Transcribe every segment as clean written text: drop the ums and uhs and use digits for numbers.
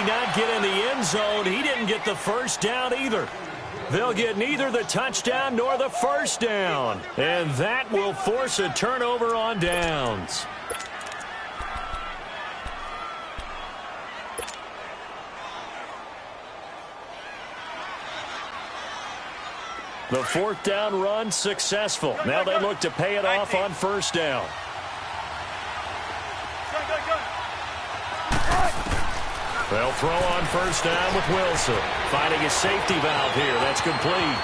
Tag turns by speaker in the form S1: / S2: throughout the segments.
S1: not get in the end zone. He didn't get the first down either. They'll get neither the touchdown nor the first down. And that will force a turnover on downs. The fourth down run successful. Now they look to pay it off on first down. They'll throw on first down with Wilson. Finding a safety valve here. That's complete.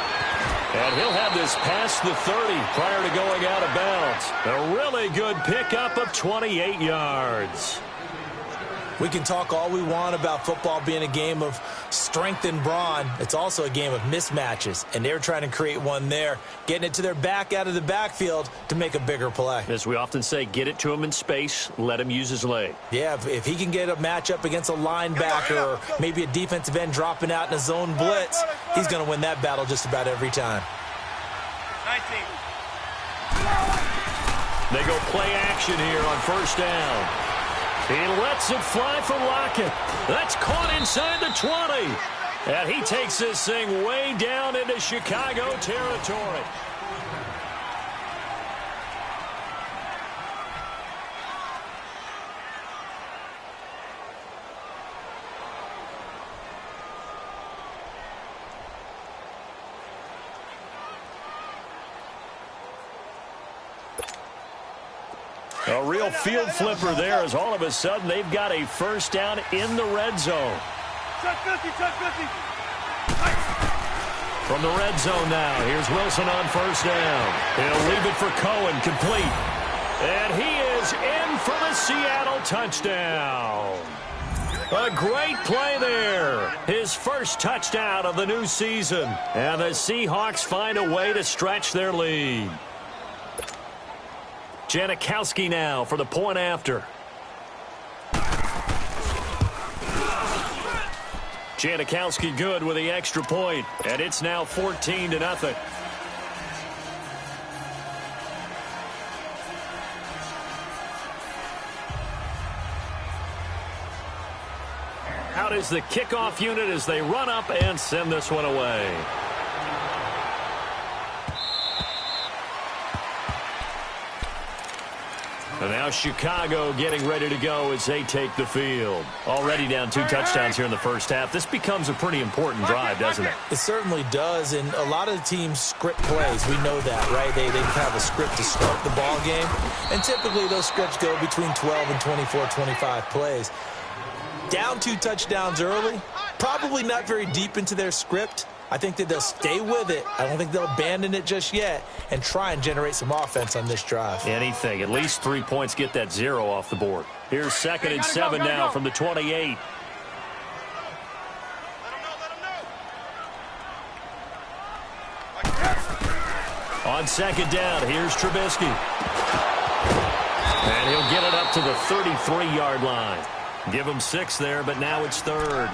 S1: And he'll have this past the 30 prior to going out of bounds. A really good pickup of 28 yards.
S2: We can talk all we want about football being a game of strength and brawn. It's also a game of mismatches, and they're trying to create one there, getting it to their back out of the backfield to make a bigger play.
S1: As we often say, get it to him in space, let him use his leg.
S2: Yeah, if he can get a matchup against a linebacker or maybe a defensive end dropping out in a zone blitz, he's going to win that battle just about every time.
S3: 19.
S1: They go play action here on first down. He lets it fly for Lockett. That's caught inside the 20. And he takes this thing way down into Chicago territory. A real field flipper there as all of a sudden they've got a first down in the red zone.
S3: Check 50, check 50.
S1: From the red zone now, here's Wilson on first down. He'll leave it for Cohen, complete. And he is in for the Seattle touchdown. A great play there. His first touchdown of the new season. And the Seahawks find a way to stretch their lead. Janikowski now for the point after. Janikowski good with the extra point, and it's now 14-0. Out is the kickoff unit as they run up and send this one away. And now Chicago getting ready to go as they take the field. Already down 2 touchdowns here in the first half. This becomes a pretty important drive, doesn't it?
S2: It certainly does, and a lot of the teams script plays. We know that, right? They have a script to start the ball game, and typically those scripts go between 12 and 24, 25 plays. Down 2 touchdowns early, probably not very deep into their script. I think that they'll stay with it. I don't think they'll abandon it just yet and try and generate some offense on this drive.
S1: Anything. At least 3 points, get that 0 off the board. Here's 2nd and 7 now from the 28. On 2nd down, here's Trubisky. And he'll get it up to the 33-yard line. Give him 6 there, but now it's 3rd.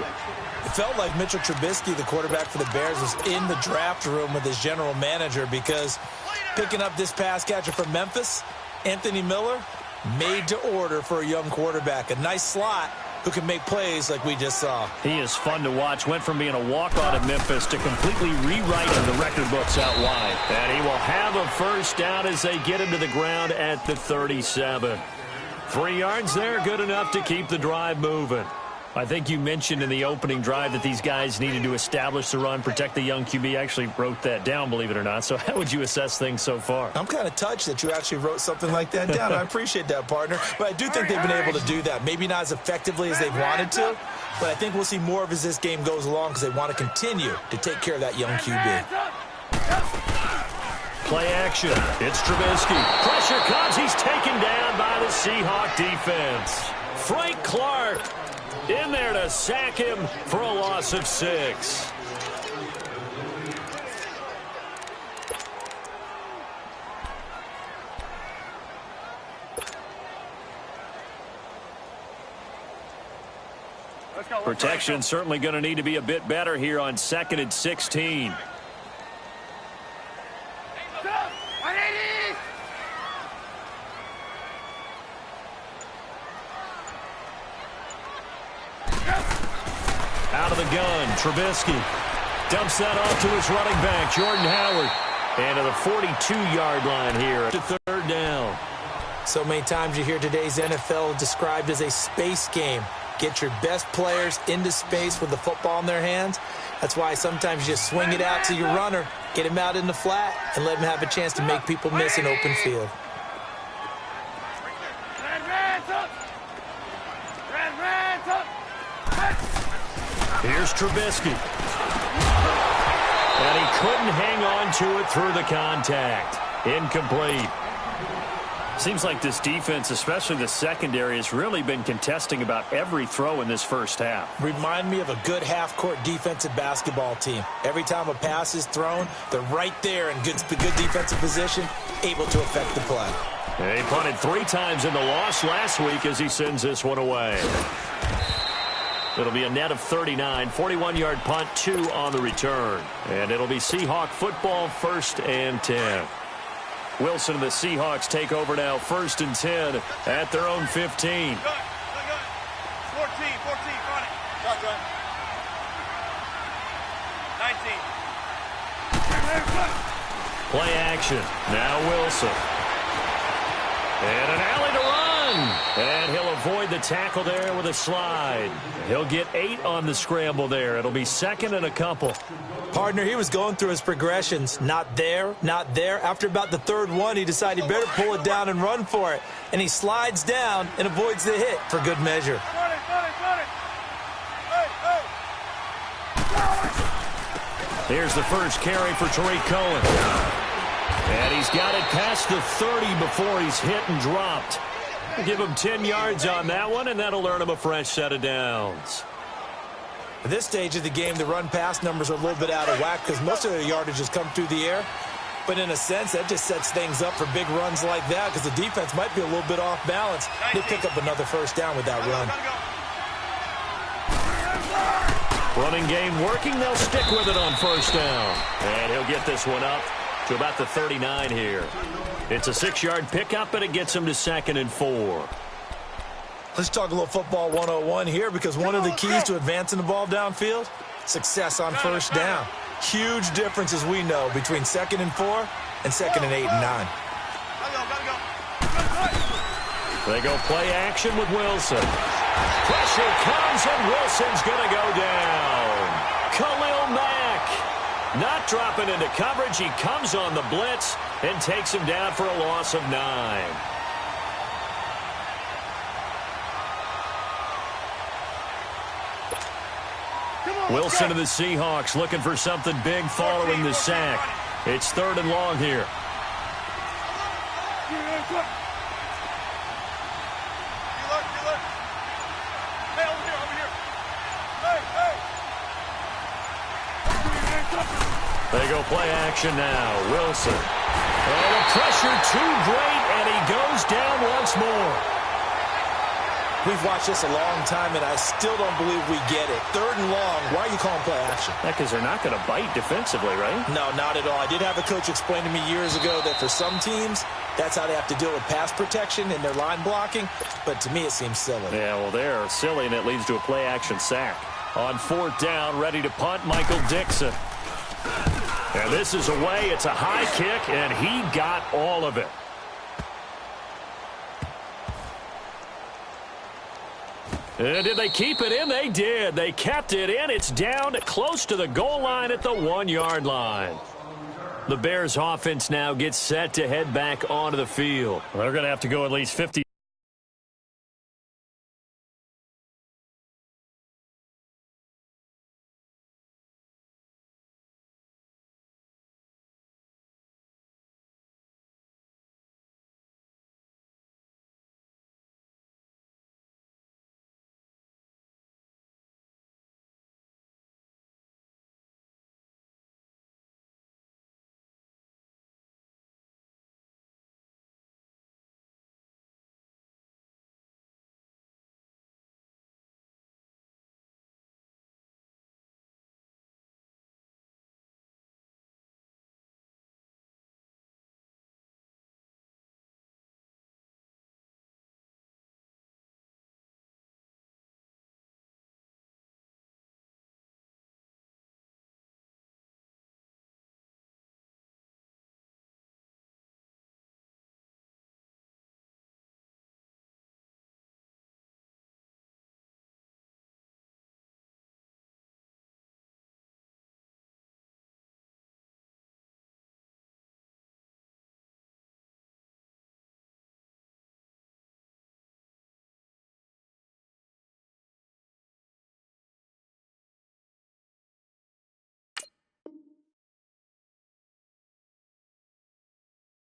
S2: It felt like Mitchell Trubisky, the quarterback for the Bears, was in the draft room with his general manager because picking up this pass catcher from Memphis, Anthony Miller, made to order for a young quarterback. A nice slot who can make plays like we just saw.
S1: He is fun to watch. Went from being a walk-on in Memphis to completely rewriting the record books out wide. And he will have a first down as they get him to the ground at the 37. 3 yards there, good enough to keep the drive moving. I think you mentioned in the opening drive that these guys needed to establish the run, protect the young QB. I actually wrote that down, believe it or not. So how would you assess things so far?
S2: I'm kind of touched that you actually wrote something like that down. I appreciate that, partner. But I do think they've been able to do that. Maybe not as effectively as they've wanted to, but I think we'll see more of as this game goes along because they want to continue to take care of that young QB.
S1: Play action. It's Trubisky. Pressure comes. He's taken down by the Seahawk defense. Frank Clark in there to sack him for a loss of 6. Protection certainly going to need to be a bit better here on 2nd and 16. Out of the gun, Trubisky dumps that off to his running back, Jordan Howard. And to the 42-yard line here to third down.
S2: So many times you hear today's NFL described as a space game. Get your best players into space with the football in their hands. That's why sometimes you just swing it out to your runner, get him out in the flat, and let him have a chance to make people miss an open field.
S1: Here's Trubisky. And he couldn't hang on to it through the contact. Incomplete. Seems like this defense, especially the secondary, has really been contesting about every throw in this first half.
S2: Remind me of a good half-court defensive basketball team. Every time a pass is thrown, they're right there in good defensive position, able to affect the play.
S1: And he punted 3 times in the loss last week as he sends this one away. It'll be a net of 39, 41-yard punt, 2 on the return. And it'll be Seahawk football, 1st and 10. Wilson and the Seahawks take over now, 1st and 10 at their own 15.
S3: 14, 14, run it. 19.
S1: Play action. Now Wilson. And an alley to run. And he'll avoid the tackle there with a slide. He'll get 8 on the scramble there. It'll be 2nd and a couple.
S2: Partner, he was going through his progressions. Not there, not there. After about the 3rd one, he decided he better pull it down and run for it. And he slides down and avoids the hit for good measure.
S3: Run it. Hey.
S1: Here's the first carry for Tariq Cohen. And he's got it past the 30 before he's hit and dropped. Give him 10 yards on that one, and that'll earn him a fresh set of downs.
S2: At this stage of the game, the run-pass numbers are a little bit out of whack because most of their yardage has come through the air. But in a sense, that just sets things up for big runs like that because the defense might be a little bit off balance. They pick up another first down with that run.
S1: Running game working. They'll stick with it on first down. And he'll get this one up to about the 39 here. It's a 6-yard pickup, and it gets him to 2nd and 4.
S2: Let's talk a little football 101 here because one of the keys to advancing the ball downfield, success on first down. Huge difference, as we know, between 2nd and 4 and 2nd and 8 and 9.
S1: They go play action with Wilson. Pressure comes, and Wilson's going to go down. Khalil Mack not dropping into coverage. He comes on the blitz and takes him down for a loss of 9. Wilson and the Seahawks looking for something big following the sack. It's 3rd and long here. They go play action now. Wilson. And the pressure too great, and he goes down once more.
S2: We've watched this a long time, and I still don't believe we get it. 3rd and long. Why are you calling play action?
S1: Because they're not going to bite defensively, right?
S2: No, not at all. I did have a coach explain to me years ago that for some teams, that's how they have to deal with pass protection and their line blocking. But to me, it seems silly.
S1: Yeah, well, they're silly, and it leads to a play action sack. On 4th down, ready to punt, Michael Dixon. And this is away. It's a high kick, and he got all of it. And did they keep it in? They did. They kept it in. It's down close to the goal line at the 1-yard line. The Bears offense now gets set to head back onto the field. They're going to have to go at least 50.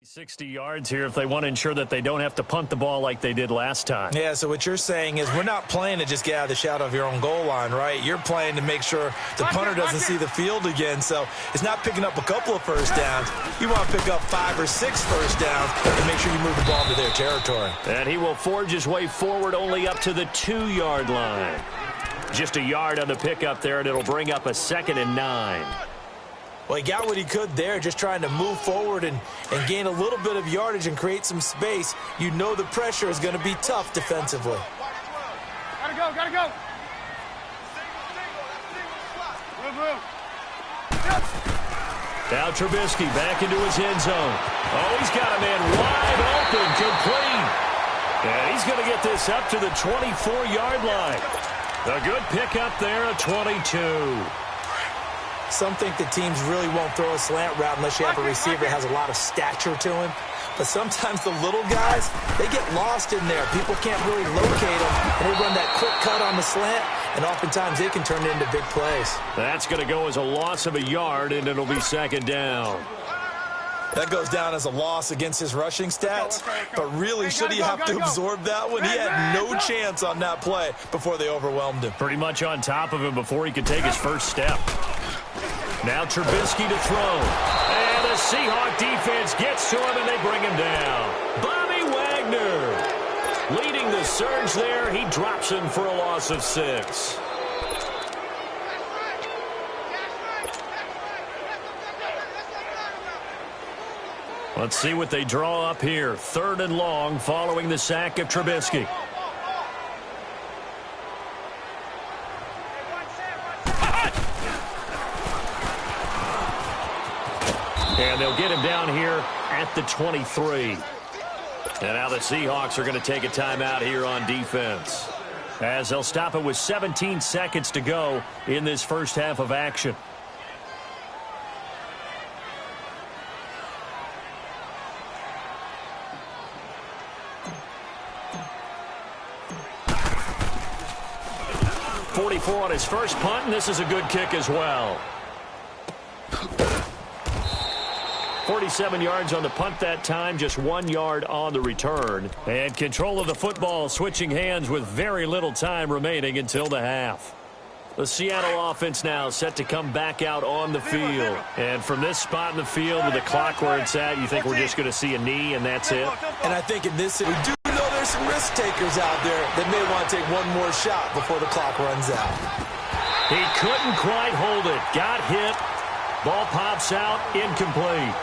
S1: 60 yards here if they want to ensure that they don't have to punt the ball like they did last time.
S2: Yeah, so what you're saying is we're not playing to just get out of the shadow of your own goal line, right? You're playing to make sure the punter doesn't see the field again. So it's not picking up a couple of first downs. You want to pick up 5 or 6 first downs and make sure you move the ball into their territory.
S1: And he will forge his way forward only up to the 2-yard line. Just a yard on the pickup there, and it'll bring up a 2nd and 9.
S2: Well, he got what he could there, just trying to move forward and gain a little bit of yardage and create some space. You know the pressure is going to be tough defensively.
S3: Gotta go, gotta go.
S1: Now Trubisky back into his end zone. Oh, he's got a man wide open, complete. And he's going to get this up to the 24-yard line. A good pickup there, a 22.
S2: Some think the teams really won't throw a slant route unless you have a receiver that has a lot of stature to him. But sometimes the little guys, they get lost in there. People can't really locate them, and they run that quick cut on the slant, and oftentimes they can turn it into big plays.
S1: That's going to go as a loss of a yard, and it'll be 2nd down.
S2: That goes down as a loss against his rushing stats, but really should he have to absorb that one? He had no chance on that play before they overwhelmed him.
S1: Pretty much on top of him before he could take his first step. Now Trubisky to throw. And the Seahawk defense gets to him, and they bring him down. Bobby Wagner leading the surge there. He drops him for a loss of 6. Let's see what they draw up here. 3rd and long following the sack of Trubisky. And they'll get him down here at the 23. And now the Seahawks are going to take a timeout here on defense, as they'll stop it with 17 seconds to go in this first half of action. .44 on his first punt, and this is a good kick as well. 47 yards on the punt that time, just 1 yard on the return. And control of the football switching hands with very little time remaining until the half. The Seattle offense now set to come back out on the field. And from this spot in the field with the clock where it's at, you think we're just going to see a knee and that's it?
S2: And I think in this, we do know there's some risk takers out there that may want to take one more shot before the clock runs out.
S1: He couldn't quite hold it. Got hit. Ball pops out, incomplete.